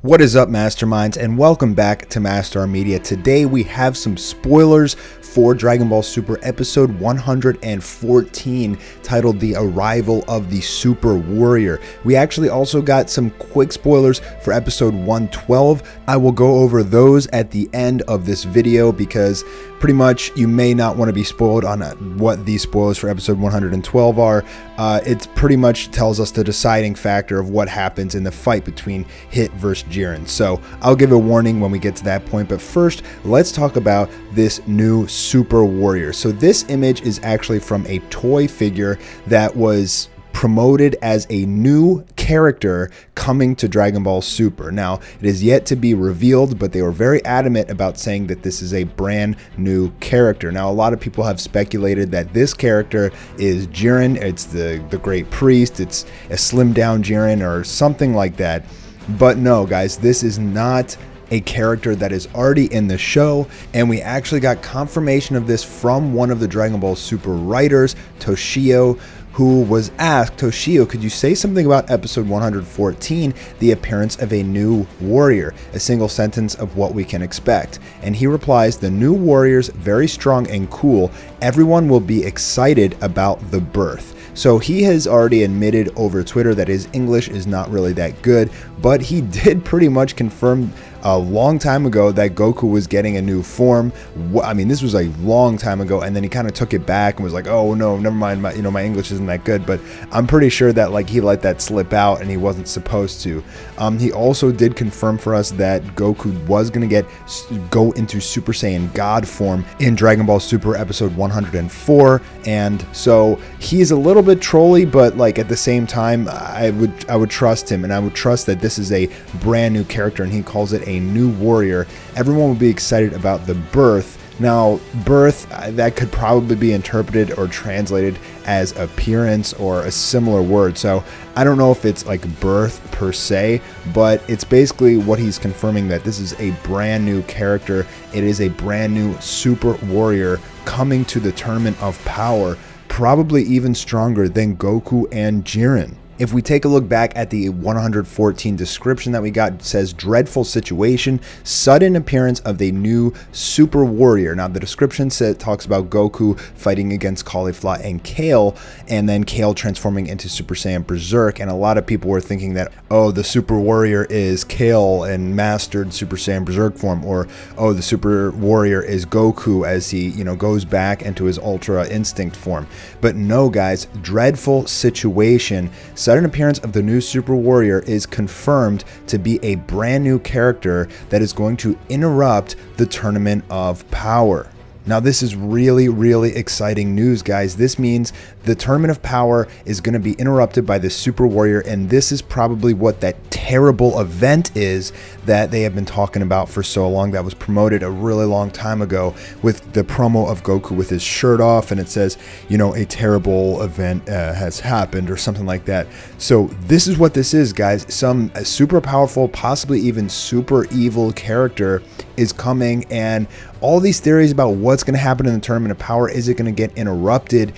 What is up, Masterminds, and welcome back to Mastar Media. Today we have some spoilers for Dragon Ball Super episode 114 titled The Arrival of the Super Warrior. We actually also got some quick spoilers for episode 112. I will go over those at the end of this video because pretty much you may not want to be spoiled on what these spoilers for episode 112 are. It pretty much tells us the deciding factor of what happens in the fight between Hit versus Jiren. So I'll give a warning when we get to that point, but first let's talk about this new Super Warrior. So this image is actually from a toy figure that was promoted as a new character coming to Dragon Ball Super. Now, it is yet to be revealed, but they were very adamant about saying that this is a brand new character. Now, a lot of people have speculated that this character is Jiren, it's the Great Priest, it's a slimmed down Jiren or something like that. But no, guys, this is not a character that is already in the show, and we actually got confirmation of this from one of the Dragon Ball Super writers, Toshio, who was asked, Toshio, could you say something about episode 114, the appearance of a new warrior, a single sentence of what we can expect? And he replies, the new warrior's very strong and cool. Everyone will be excited about the birth. So he has already admitted over Twitter that his English is not really that good, but he did pretty much confirm a long time ago that Goku was getting a new form. I mean, this was a long time ago, and then he kind of took it back and was like, oh no, never mind, my English isn't that good. But I'm pretty sure that like he let that slip out and he wasn't supposed to. He also did confirm for us that Goku was going to go into Super Saiyan God form in Dragon Ball Super episode 104, and so he's a little bit trolly, but like at the same time I would trust him, and I would trust that this is a brand new character, and he calls it a new warrior. Everyone will be excited about the birth. Now, birth, that could probably be interpreted or translated as appearance or a similar word. So I don't know if it's like birth per se, but it's basically what he's confirming, that this is a brand new character. It is a brand new Super Warrior coming to the Tournament of Power, probably even stronger than Goku and Jiren. If we take a look back at the 114 description that we got, it says dreadful situation, sudden appearance of the new Super Warrior. Now the description talks about Goku fighting against Caulifla and Kale, and then Kale transforming into Super Saiyan Berserk, and a lot of people were thinking that, oh, the Super Warrior is Kale and mastered Super Saiyan Berserk form, or oh, the Super Warrior is Goku as he, goes back into his Ultra Instinct form. But no, guys, dreadful situation. Sudden appearance of the new Super Warrior is confirmed to be a brand new character that is going to interrupt the Tournament of Power. Now, this is really, really exciting news, guys. This means the Tournament of Power is going to be interrupted by the Super Warrior, and this is probably what that terrible event is that they have been talking about for so long, that was promoted a really long time ago with the promo of Goku with his shirt off, and it says, a terrible event has happened or something like that. So this is what this is, guys. Some super powerful, possibly even super evil character is coming, and all these theories about what's going to happen in the Tournament of Power, is it going to get interrupted,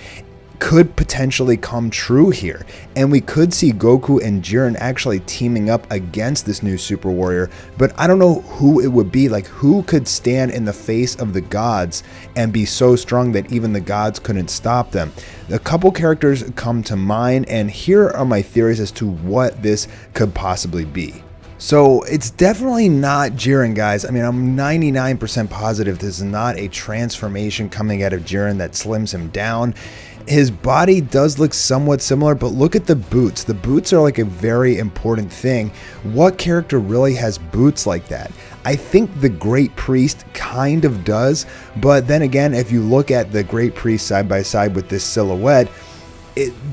could potentially come true here. And we could see Goku and Jiren actually teaming up against this new Super Warrior, but I don't know who it would be. Like, who could stand in the face of the gods and be so strong that even the gods couldn't stop them? A couple characters come to mind, and here are my theories as to what this could possibly be. So it's definitely not Jiren, guys. I mean, I'm 99% positive this is not a transformation coming out of Jiren that slims him down. His body does look somewhat similar, but look at the boots. The boots are like a very important thing. What character really has boots like that? I think the Great Priest kind of does, but then again, if you look at the Great Priest side by side with this silhouette,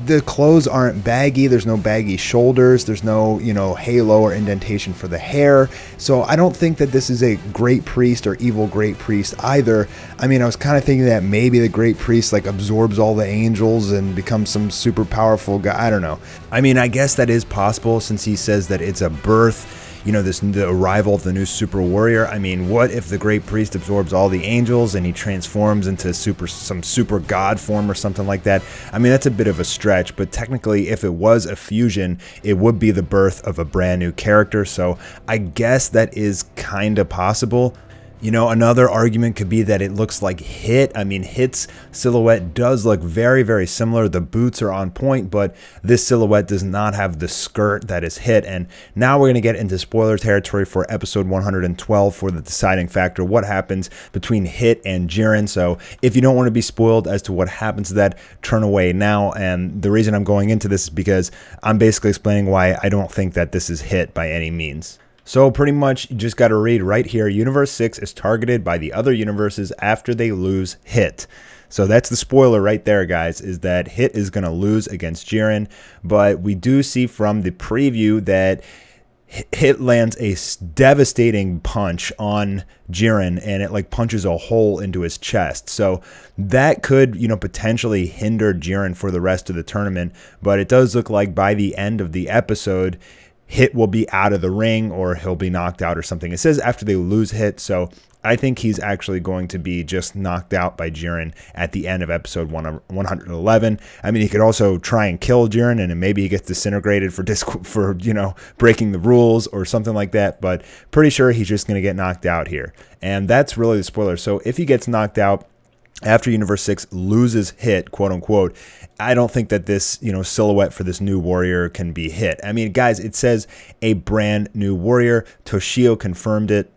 the clothes aren't baggy. There's no baggy shoulders. There's no, halo or indentation for the hair. So I don't think that this is a Great Priest or evil Great Priest either. I mean, I was kind of thinking that maybe the Great Priest like absorbs all the angels and becomes some super powerful guy. I don't know. I mean, I guess that is possible since he says that it's a birth. you know, the arrival of the new super warrior. I mean, what if the great priest absorbs all the angels and he transforms into some super god form or something like that? I mean, that's a bit of a stretch, but technically if it was a fusion, it would be the birth of a brand new character. So I guess that is kind of possible. You know, another argument could be that it looks like Hit. I mean, Hit's silhouette does look very, very similar. The boots are on point, but this silhouette does not have the skirt that is Hit. And now we're going to get into spoiler territory for episode 112 for the deciding factor, what happens between Hit and Jiren. So if you don't want to be spoiled as to what happens to that, turn away now. And the reason I'm going into this is because I'm basically explaining why I don't think that this is Hit by any means. So pretty much you just got to read right here, Universe 6 is targeted by the other universes after they lose Hit. So that's the spoiler right there, guys, is that Hit is going to lose against Jiren. But we do see from the preview that Hit lands a devastating punch on Jiren, and it like punches a hole into his chest. So that could, you know, potentially hinder Jiren for the rest of the tournament. But it does look like by the end of the episode, Hit will be out of the ring or he'll be knocked out or something. It says after they lose Hit, so I think he's actually going to be just knocked out by Jiren at the end of episode 111. I mean, he could also try and kill Jiren, and maybe he gets disintegrated for you know, breaking the rules or something like that. But pretty sure he's just going to get knocked out here, and that's really the spoiler. So if he gets knocked out after Universe 6 loses Hit, quote unquote, I don't think that this, you know, silhouette for this new warrior can be Hit. I mean, guys, it says a brand new warrior. Toshio confirmed it.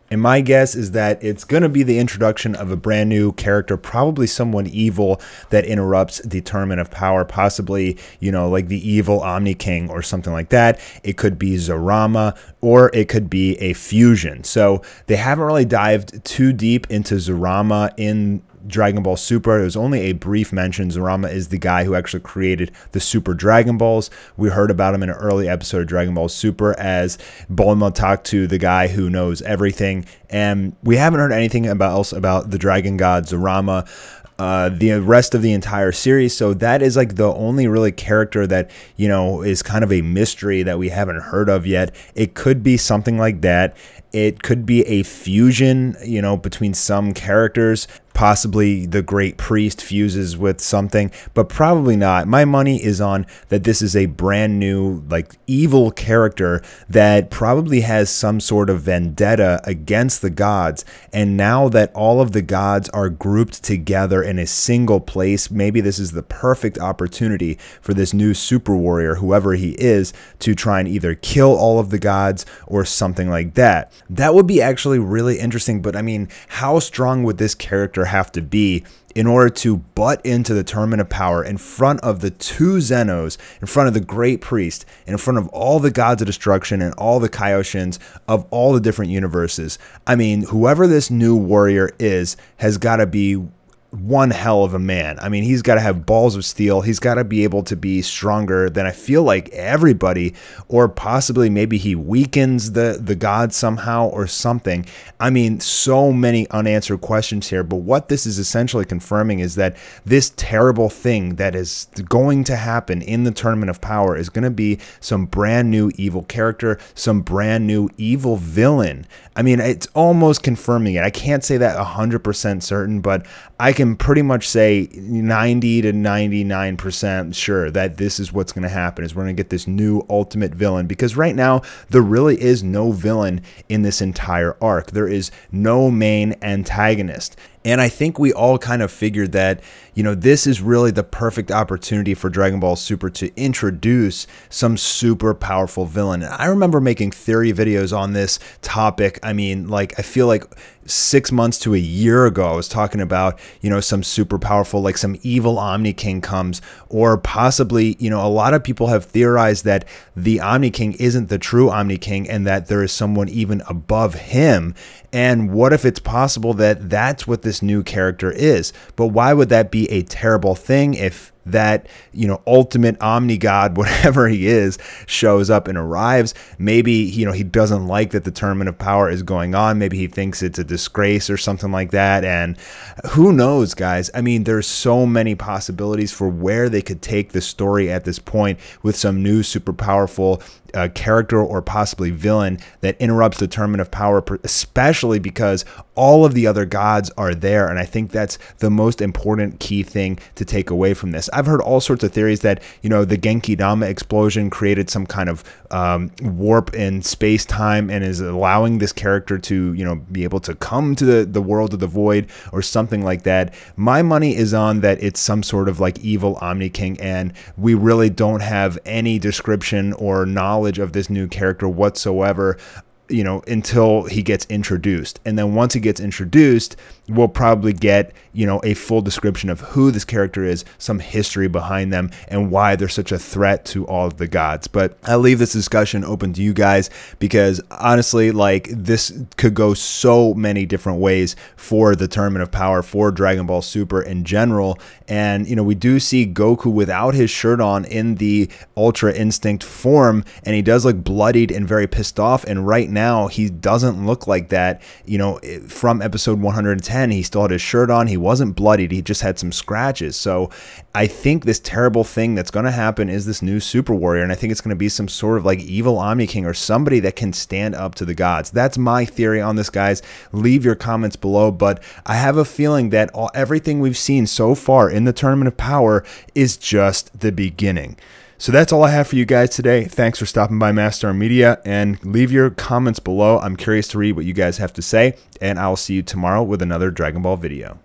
And my guess is that it's going to be the introduction of a brand new character, probably someone evil that interrupts the Tournament of Power, possibly, you know, like the evil Omni King or something like that. It could be Zarama, or it could be a fusion. So they haven't really dived too deep into Zarama in Dragon Ball Super. It was only a brief mention. Zarama is the guy who actually created the Super Dragon Balls. We heard about him in an early episode of Dragon Ball Super as Bulma talked to the guy who knows everything. And we haven't heard anything else about the Dragon God Zarama the rest of the entire series. So that is like the only really character that, you know, is kind of a mystery that we haven't heard of yet. It could be something like that. It could be a fusion, you know, between some characters. Possibly the Great Priest fuses with something, but probably not. My money is on that this is a brand new, like, evil character that probably has some sort of vendetta against the gods. And now that all of the gods are grouped together in a single place, maybe this is the perfect opportunity for this new super warrior, whoever he is, to try and either kill all of the gods or something like that. That would be actually really interesting, but I mean, how strong would this character have to be in order to butt into the Tournament of Power in front of the two Zenos, in front of the Great Priest, in front of all the gods of destruction and all the Kaioshins of all the different universes? I mean, whoever this new warrior is has got to be one hell of a man. I mean, he's got to have balls of steel. He's got to be able to be stronger than, I feel like, everybody, or possibly maybe he weakens the gods somehow or something. I mean, so many unanswered questions here, but what this is essentially confirming is that this terrible thing that is going to happen in the Tournament of Power is going to be some brand new evil character, some brand new evil villain. I mean, it's almost confirming it. I can't say that 100% certain, but I can pretty much say 90 to 99% sure that this is what's going to happen, is we're going to get this new ultimate villain, because right now there really is no villain in this entire arc. There is no main antagonist. And I think we all kind of figured that, you know, this is really the perfect opportunity for Dragon Ball Super to introduce some super powerful villain. And I remember making theory videos on this topic. I mean, like, I feel like 6 months to a year ago, I was talking about, you know, some super powerful, like some evil Omni King comes, or possibly, you know, a lot of people have theorized that the Omni King isn't the true Omni King and that there is someone even above him. And what if it's possible that that's what this new character is? But why would that be a terrible thing if that, you know, ultimate Omni God, whatever he is, shows up and arrives? Maybe, you know, he doesn't like that the Tournament of Power is going on. Maybe he thinks it's a disgrace or something like that. And who knows, guys? I mean, there's so many possibilities for where they could take the story at this point with some new super powerful character or possibly villain that interrupts the Tournament of Power, especially because all of the other gods are there. And I think that's the most important key thing to take away from this. I've heard all sorts of theories that, you know, the Genki Dama explosion created some kind of warp in space-time and is allowing this character to, you know, be able to come to the world of the void or something like that. My money is on that it's some sort of like evil Omni King, and we really don't have any description or knowledge of this new character whatsoever, you know, until he gets introduced. And then once he gets introduced, we'll probably get, you know, a full description of who this character is, some history behind them, and why they're such a threat to all of the gods. But I'll leave this discussion open to you guys, because honestly, like, this could go so many different ways for the Tournament of Power, for Dragon Ball Super in general. And, you know, we do see Goku without his shirt on in the Ultra Instinct form, and he does look bloodied and very pissed off. And right now, he doesn't look like that. You know, from episode 110, he still had his shirt on. He wasn't bloodied. He just had some scratches. So I think this terrible thing that's going to happen is this new Super Warrior, and I think it's going to be some sort of like evil Omni King or somebody that can stand up to the gods. That's my theory on this, guys. Leave your comments below, but I have a feeling that everything we've seen so far in the Tournament of Power is just the beginning. So that's all I have for you guys today. Thanks for stopping by Mastar Media, and leave your comments below. I'm curious to read what you guys have to say, and I'll see you tomorrow with another Dragon Ball video.